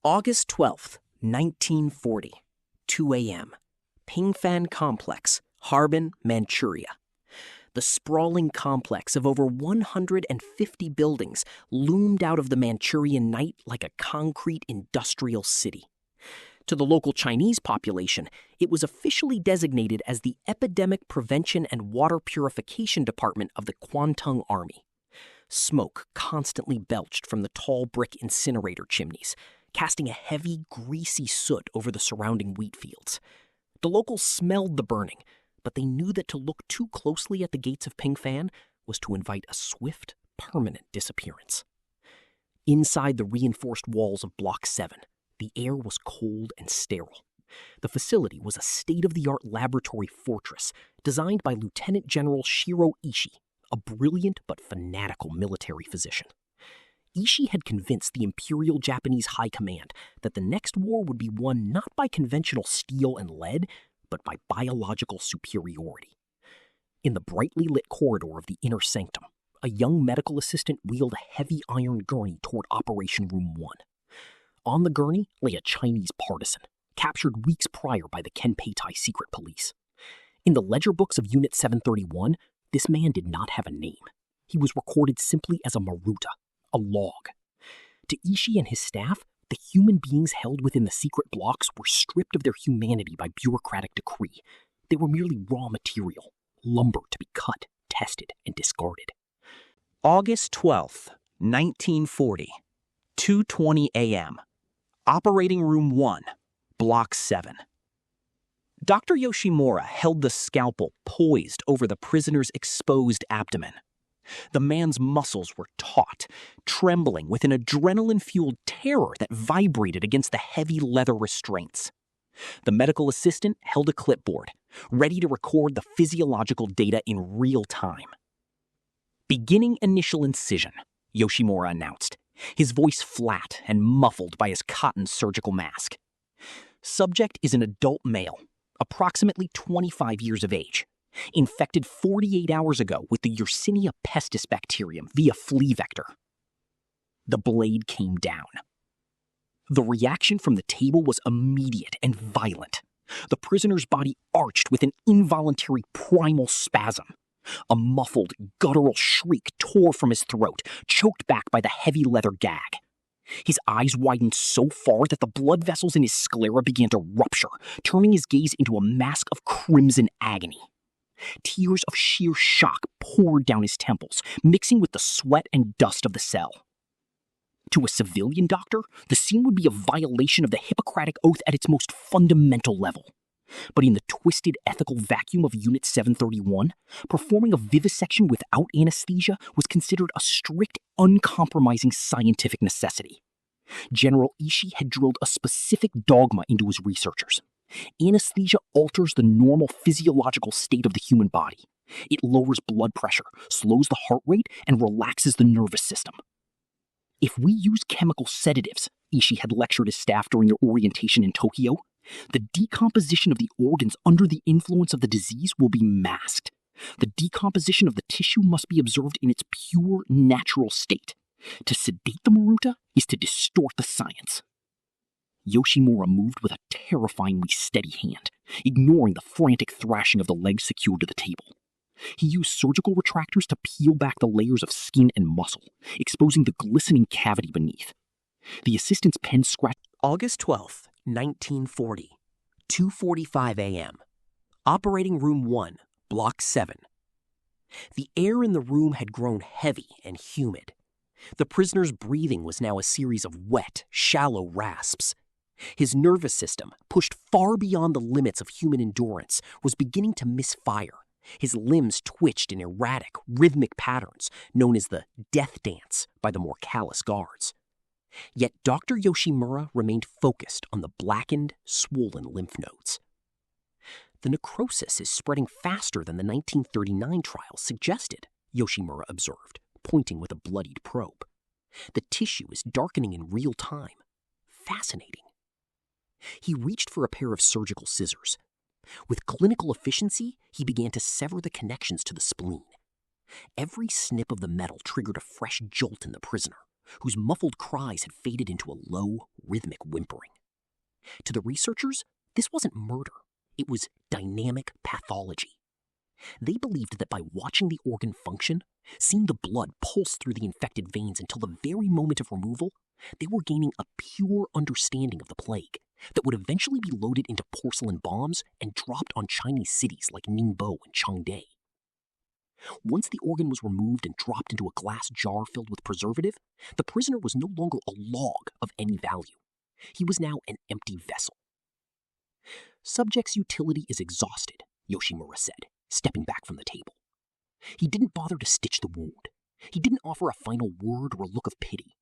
August 12th, 1940, 2 a.m. Pingfan Complex, Harbin, Manchuria. The sprawling complex of over 150 buildings loomed out of the Manchurian night like a concrete industrial city. To the local Chinese population, it was officially designated as the Epidemic Prevention and Water Purification Department of the Kwantung Army. Smoke constantly belched from the tall brick incinerator chimneys, casting a heavy, greasy soot over the surrounding wheat fields. The locals smelled the burning, but they knew that to look too closely at the gates of Pingfan was to invite a swift, permanent disappearance. Inside the reinforced walls of Block 7, the air was cold and sterile. The facility was a state-of-the-art laboratory fortress designed by Lieutenant General Shiro Ishii, a brilliant but fanatical military physician. Ishii had convinced the Imperial Japanese High Command that the next war would be won not by conventional steel and lead, but by biological superiority. In the brightly lit corridor of the inner sanctum, a young medical assistant wheeled a heavy iron gurney toward Operation Room 1. On the gurney lay a Chinese partisan, captured weeks prior by the Kenpeitai secret police. In the ledger books of Unit 731, this man did not have a name. He was recorded simply as a Maruta, a log. To Ishii and his staff, the human beings held within the secret blocks were stripped of their humanity by bureaucratic decree. They were merely raw material, lumber to be cut, tested, and discarded. August 12th, 1940, 2:20 a.m. Operating Room 1, Block 7. Dr. Yoshimura held the scalpel poised over the prisoner's exposed abdomen. The man's muscles were taut, trembling with an adrenaline-fueled terror that vibrated against the heavy leather restraints. The medical assistant held a clipboard, ready to record the physiological data in real time. Beginning initial incision, Yoshimura announced, his voice flat and muffled by his cotton surgical mask. Subject is an adult male, approximately 25 years of age, infected 48 hours ago with the Yersinia pestis bacterium via flea vector. The blade came down. The reaction from the table was immediate and violent. The prisoner's body arched with an involuntary primal spasm. A muffled, guttural shriek tore from his throat, choked back by the heavy leather gag. His eyes widened so far that the blood vessels in his sclera began to rupture, turning his gaze into a mask of crimson agony. Tears of sheer shock poured down his temples, mixing with the sweat and dust of the cell. To a civilian doctor, the scene would be a violation of the Hippocratic Oath at its most fundamental level. But in the twisted ethical vacuum of Unit 731, performing a vivisection without anesthesia was considered a strict, uncompromising scientific necessity. General Ishii had drilled a specific dogma into his researchers. Anesthesia alters the normal physiological state of the human body. It lowers blood pressure, slows the heart rate, and relaxes the nervous system. If we use chemical sedatives, Ishii had lectured his staff during their orientation in Tokyo, the decomposition of the organs under the influence of the disease will be masked. The decomposition of the tissue must be observed in its pure, natural state. To sedate the Maruta is to distort the science. Yoshimura moved with a terrifyingly steady hand, ignoring the frantic thrashing of the legs secured to the table. He used surgical retractors to peel back the layers of skin and muscle, exposing the glistening cavity beneath. The assistant's pen scratched. August 12th, 1940, 2:45 a.m. Operating Room 1, Block 7. The air in the room had grown heavy and humid. The prisoner's breathing was now a series of wet, shallow rasps. His nervous system, pushed far beyond the limits of human endurance, was beginning to misfire. His limbs twitched in erratic, rhythmic patterns known as the death dance by the more callous guards. Yet Dr. Yoshimura remained focused on the blackened, swollen lymph nodes. The necrosis is spreading faster than the 1939 trials suggested, Yoshimura observed, pointing with a bloodied probe. The tissue is darkening in real time. Fascinating. He reached for a pair of surgical scissors. With clinical efficiency, he began to sever the connections to the spleen. Every snip of the metal triggered a fresh jolt in the prisoner, whose muffled cries had faded into a low, rhythmic whimpering. To the researchers, this wasn't murder. It was dynamic pathology. They believed that by watching the organ function, seeing the blood pulse through the infected veins until the very moment of removal, they were gaining a pure understanding of the plague that would eventually be loaded into porcelain bombs and dropped on Chinese cities like Ningbo and Chengde. Once the organ was removed and dropped into a glass jar filled with preservative, the prisoner was no longer a log of any value. He was now an empty vessel. Subject's utility is exhausted, Yoshimura said, stepping back from the table. He didn't bother to stitch the wound. He didn't offer a final word or a look of pity.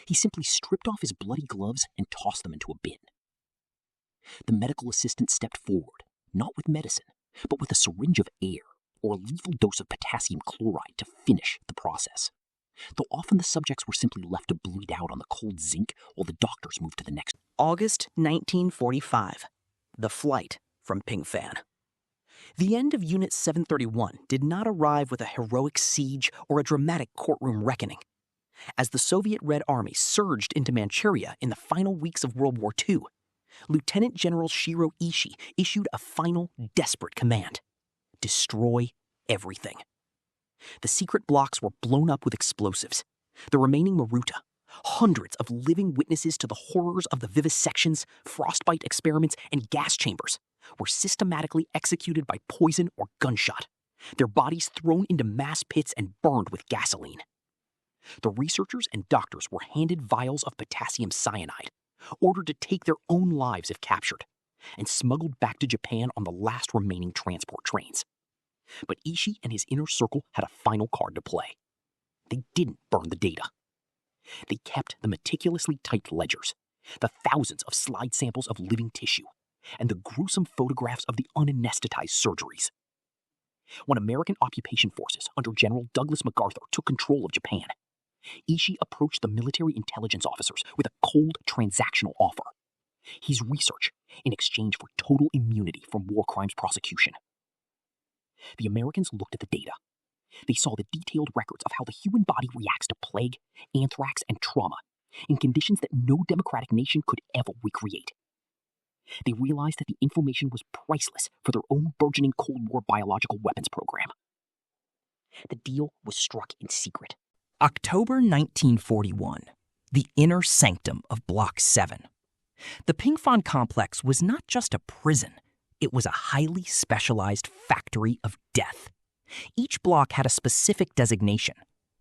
He simply stripped off his bloody gloves and tossed them into a bin. The medical assistant stepped forward, not with medicine, but with a syringe of air or a lethal dose of potassium chloride to finish the process. Though often the subjects were simply left to bleed out on the cold zinc while the doctors moved to the next. August 1945. The flight from Pingfan. The end of Unit 731 did not arrive with a heroic siege or a dramatic courtroom reckoning. As the Soviet Red Army surged into Manchuria in the final weeks of World War II, Lieutenant General Shiro Ishii issued a final, desperate command: destroy everything. The secret blocks were blown up with explosives. The remaining Maruta, hundreds of living witnesses to the horrors of the vivisections, frostbite experiments, and gas chambers, were systematically executed by poison or gunshot, their bodies thrown into mass pits and burned with gasoline. The researchers and doctors were handed vials of potassium cyanide, ordered to take their own lives if captured, and smuggled back to Japan on the last remaining transport trains. But Ishii and his inner circle had a final card to play. They didn't burn the data. They kept the meticulously typed ledgers, the thousands of slide samples of living tissue, and the gruesome photographs of the unanesthetized surgeries. When American occupation forces under General Douglas MacArthur took control of Japan, Ishii approached the military intelligence officers with a cold transactional offer: his research in exchange for total immunity from war crimes prosecution. The Americans looked at the data. They saw the detailed records of how the human body reacts to plague, anthrax, and trauma in conditions that no democratic nation could ever recreate. They realized that the information was priceless for their own burgeoning Cold War biological weapons program. The deal was struck in secret. October 1941, the inner sanctum of Block 7. The Pingfan complex was not just a prison, it was a highly specialized factory of death. Each block had a specific designation,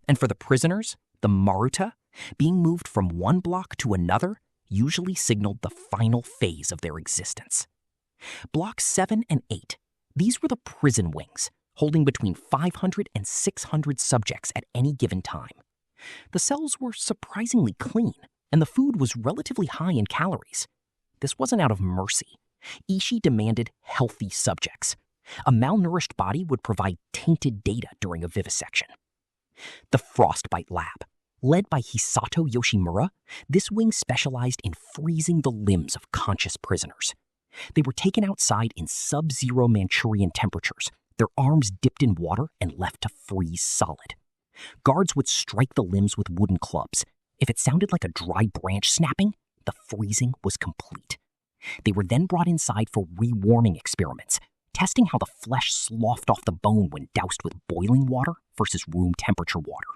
and for the prisoners, the Maruta, being moved from one block to another usually signaled the final phase of their existence. Blocks 7 and 8, these were the prison wings, holding between 500 and 600 subjects at any given time. The cells were surprisingly clean, and the food was relatively high in calories. This wasn't out of mercy. Ishii demanded healthy subjects. A malnourished body would provide tainted data during a vivisection. The Frostbite Lab. Led by Hisato Yoshimura, this wing specialized in freezing the limbs of conscious prisoners. They were taken outside in sub-zero Manchurian temperatures, their arms dipped in water and left to freeze solid. Guards would strike the limbs with wooden clubs. If it sounded like a dry branch snapping, the freezing was complete. They were then brought inside for rewarming experiments, testing how the flesh sloughed off the bone when doused with boiling water versus room temperature water.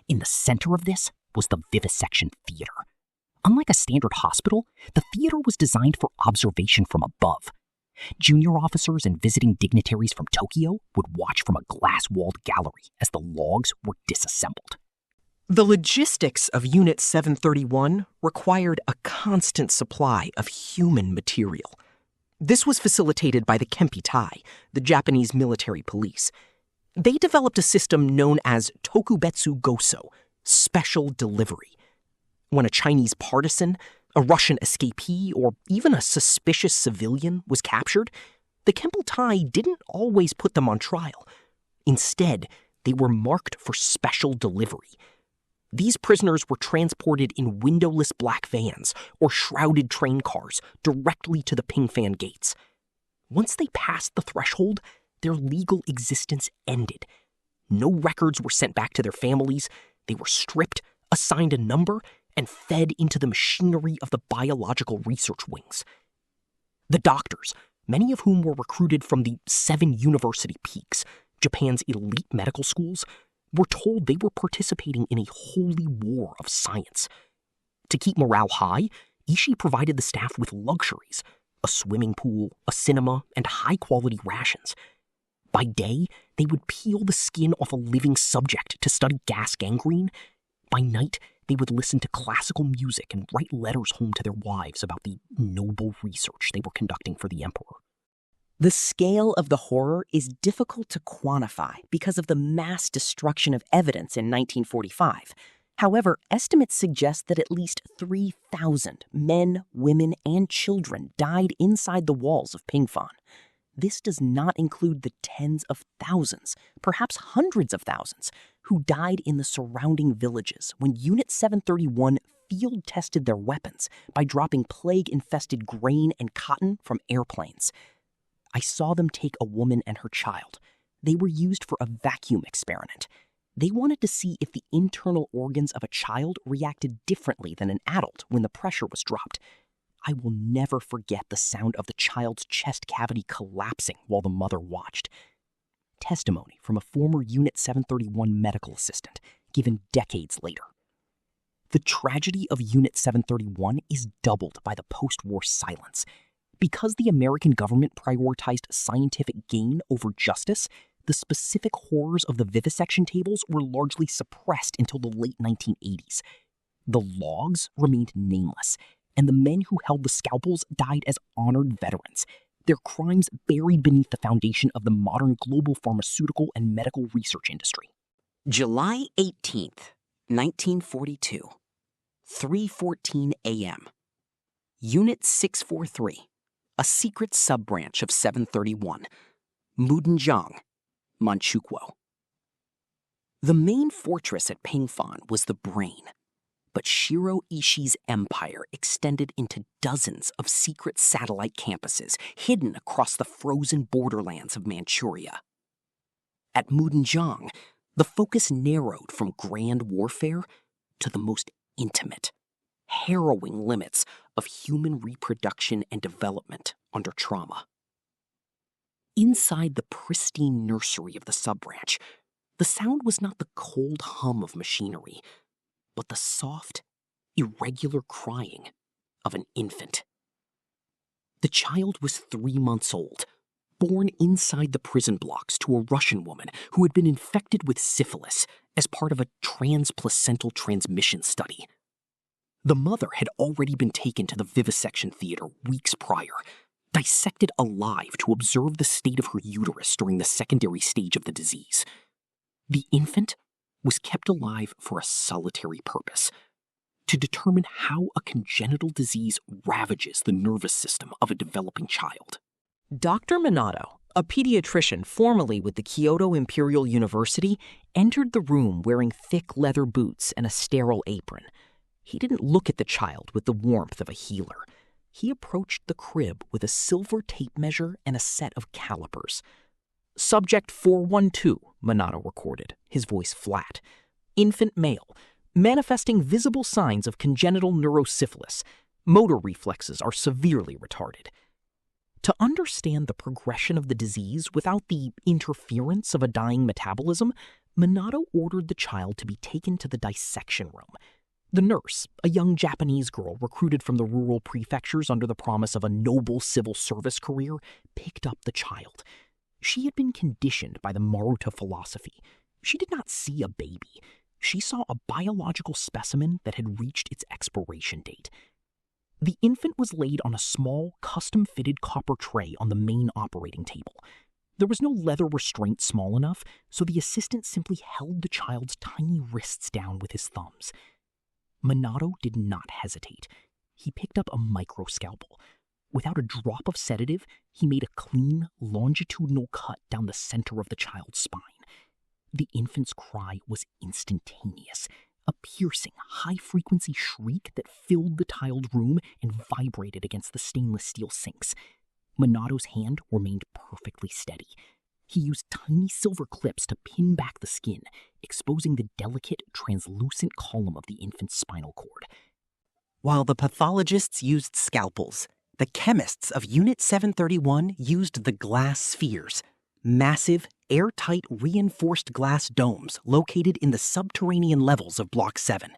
In the center of this was the vivisection theater. Unlike a standard hospital, the theater was designed for observation from above. Junior officers and visiting dignitaries from Tokyo would watch from a glass-walled gallery as the logs were disassembled. The logistics of Unit 731 required a constant supply of human material. This was facilitated by the Kempitai, the Japanese military police. They developed a system known as Tokubetsu Goso, special delivery. When a Chinese partisan, a Russian escapee, or even a suspicious civilian was captured, the Kempitai didn't always put them on trial. Instead, they were marked for special delivery. These prisoners were transported in windowless black vans or shrouded train cars directly to the Pingfan gates. Once they passed the threshold, their legal existence ended. No records were sent back to their families. They were stripped, assigned a number, and fed into the machinery of the biological research wings. The doctors, many of whom were recruited from the 7 university peaks, Japan's elite medical schools, were told they were participating in a holy war of science. To keep morale high, Ishii provided the staff with luxuries: a swimming pool, a cinema, and high-quality rations. By day, they would peel the skin off a living subject to study gas gangrene. By night, they would listen to classical music and write letters home to their wives about the noble research they were conducting for the emperor. The scale of the horror is difficult to quantify because of the mass destruction of evidence in 1945. However, estimates suggest that at least 3,000 men, women, and children died inside the walls of Pingfan. This does not include the tens of thousands, perhaps hundreds of thousands, who died in the surrounding villages when Unit 731 field-tested their weapons by dropping plague-infested grain and cotton from airplanes. I saw them take a woman and her child. They were used for a vacuum experiment. They wanted to see if the internal organs of a child reacted differently than an adult when the pressure was dropped. I will never forget the sound of the child's chest cavity collapsing while the mother watched. Testimony from a former Unit 731 medical assistant, given decades later. The tragedy of Unit 731 is doubled by the post-war silence. Because the American government prioritized scientific gain over justice, the specific horrors of the vivisection tables were largely suppressed until the late 1980s. The logs remained nameless, and the men who held the scalpels died as honored veterans, their crimes buried beneath the foundation of the modern global pharmaceutical and medical research industry. July 18th, 1942, 3:14 a.m. Unit 643, a secret sub-branch of 731, Mudanjang, Manchukuo. The main fortress at Pingfan was the brain, but Shiro Ishii's empire extended into dozens of secret satellite campuses hidden across the frozen borderlands of Manchuria. At Mudanjang, the focus narrowed from grand warfare to the most intimate, harrowing limits of human reproduction and development under trauma. Inside the pristine nursery of the sub-branch, the sound was not the cold hum of machinery, but the soft, irregular crying of an infant. The child was 3 months old, born inside the prison blocks to a Russian woman who had been infected with syphilis as part of a transplacental transmission study. The mother had already been taken to the vivisection theater weeks prior, dissected alive to observe the state of her uterus during the secondary stage of the disease. The infant was kept alive for a solitary purpose: to determine how a congenital disease ravages the nervous system of a developing child. Dr. Minato, a pediatrician formerly with the Kyoto Imperial University, entered the room wearing thick leather boots and a sterile apron. He didn't look at the child with the warmth of a healer. He approached the crib with a silver tape measure and a set of calipers. Subject 412, Minato recorded, his voice flat. Infant male, manifesting visible signs of congenital neurosyphilis. Motor reflexes are severely retarded. To understand the progression of the disease without the interference of a dying metabolism, Minato ordered the child to be taken to the dissection room. The nurse, a young Japanese girl recruited from the rural prefectures under the promise of a noble civil service career, picked up the child. She had been conditioned by the Maruta philosophy. She did not see a baby. She saw a biological specimen that had reached its expiration date. The infant was laid on a small, custom-fitted copper tray on the main operating table. There was no leather restraint small enough, so the assistant simply held the child's tiny wrists down with his thumbs. Minato did not hesitate. He picked up a microscalpel. Without a drop of sedative, he made a clean, longitudinal cut down the center of the child's spine. The infant's cry was instantaneous, a piercing, high-frequency shriek that filled the tiled room and vibrated against the stainless steel sinks. Minato's hand remained perfectly steady. He used tiny silver clips to pin back the skin, exposing the delicate, translucent column of the infant's spinal cord. While the pathologists used scalpels, the chemists of Unit 731 used the glass spheres, massive, airtight, reinforced glass domes located in the subterranean levels of Block 7.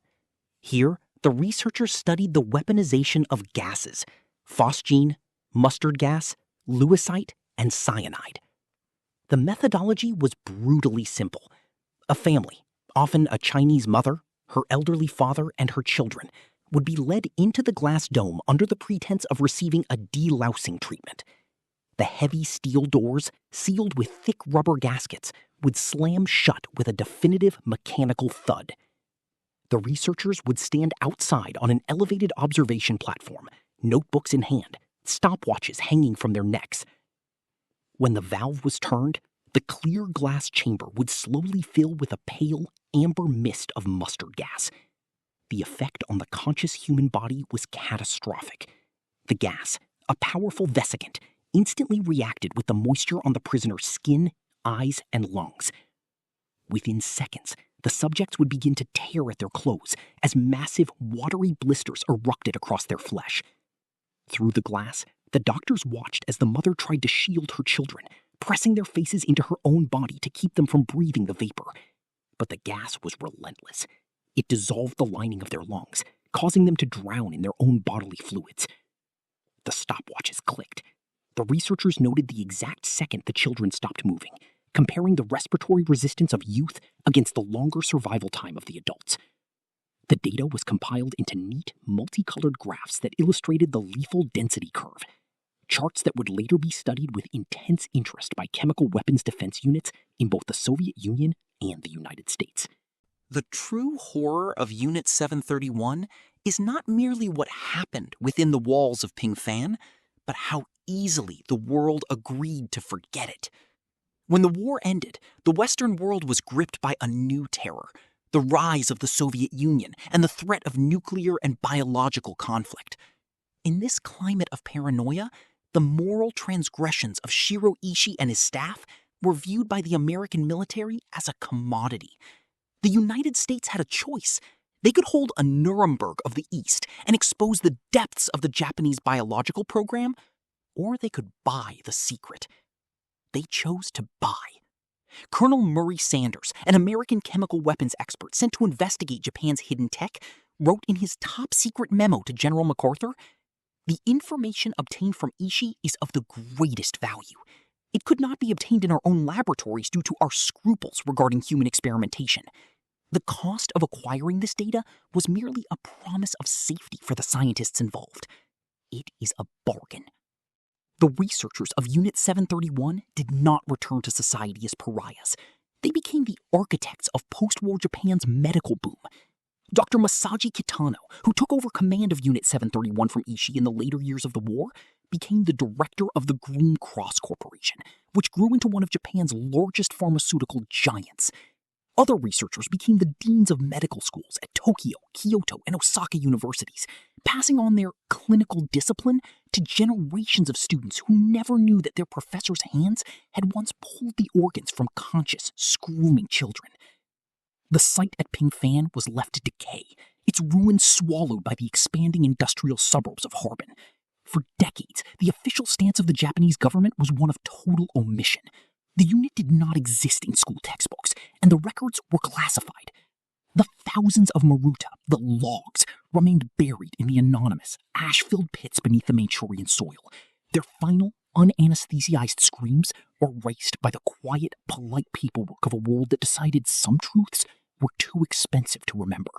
Here, the researchers studied the weaponization of gases: phosgene, mustard gas, lewisite, and cyanide. The methodology was brutally simple. A family, often a Chinese mother, her elderly father, and her children, would be led into the glass dome under the pretense of receiving a delousing treatment. The heavy steel doors, sealed with thick rubber gaskets, would slam shut with a definitive mechanical thud. The researchers would stand outside on an elevated observation platform, notebooks in hand, stopwatches hanging from their necks. When the valve was turned, the clear glass chamber would slowly fill with a pale, amber mist of mustard gas. The effect on the conscious human body was catastrophic. The gas, a powerful vesicant, instantly reacted with the moisture on the prisoner's skin, eyes, and lungs. Within seconds, the subjects would begin to tear at their clothes as massive, watery blisters erupted across their flesh. Through the glass, the doctors watched as the mother tried to shield her children, pressing their faces into her own body to keep them from breathing the vapor. But the gas was relentless. It dissolved the lining of their lungs, causing them to drown in their own bodily fluids. The stopwatches clicked. The researchers noted the exact second the children stopped moving, comparing the respiratory resistance of youth against the longer survival time of the adults. The data was compiled into neat, multicolored graphs that illustrated the lethal density curve, charts that would later be studied with intense interest by chemical weapons defense units in both the Soviet Union and the United States. The true horror of Unit 731 is not merely what happened within the walls of Pingfan, but how easily the world agreed to forget it. When the war ended, the Western world was gripped by a new terror: the rise of the Soviet Union and the threat of nuclear and biological conflict. In this climate of paranoia, the moral transgressions of Shiro Ishii and his staff were viewed by the American military as a commodity. The United States had a choice. They could hold a Nuremberg of the East and expose the depths of the Japanese biological program, or they could buy the secret. They chose to buy. Colonel Murray Sanders, an American chemical weapons expert sent to investigate Japan's hidden tech, wrote in his top-secret memo to General MacArthur, "The information obtained from Ishii is of the greatest value. It could not be obtained in our own laboratories due to our scruples regarding human experimentation. The cost of acquiring this data was merely a promise of safety for the scientists involved. It is a bargain." The researchers of Unit 731 did not return to society as pariahs. They became the architects of post-war Japan's medical boom. Dr. Masaji Kitano, who took over command of Unit 731 from Ishii in the later years of the war, became the director of the Green Cross Corporation, which grew into one of Japan's largest pharmaceutical giants. Other researchers became the deans of medical schools at Tokyo, Kyoto, and Osaka universities, passing on their clinical discipline to generations of students who never knew that their professors' hands had once pulled the organs from conscious, screaming children. The site at Pingfan was left to decay, its ruins swallowed by the expanding industrial suburbs of Harbin. For decades, the official stance of the Japanese government was one of total omission. The unit did not exist in school textbooks, and the records were classified. The thousands of Maruta, the logs, remained buried in the anonymous, ash-filled pits beneath the Manchurian soil. Their final, unanesthesized screams erased by the quiet, polite paperwork of a world that decided some truths were too expensive to remember.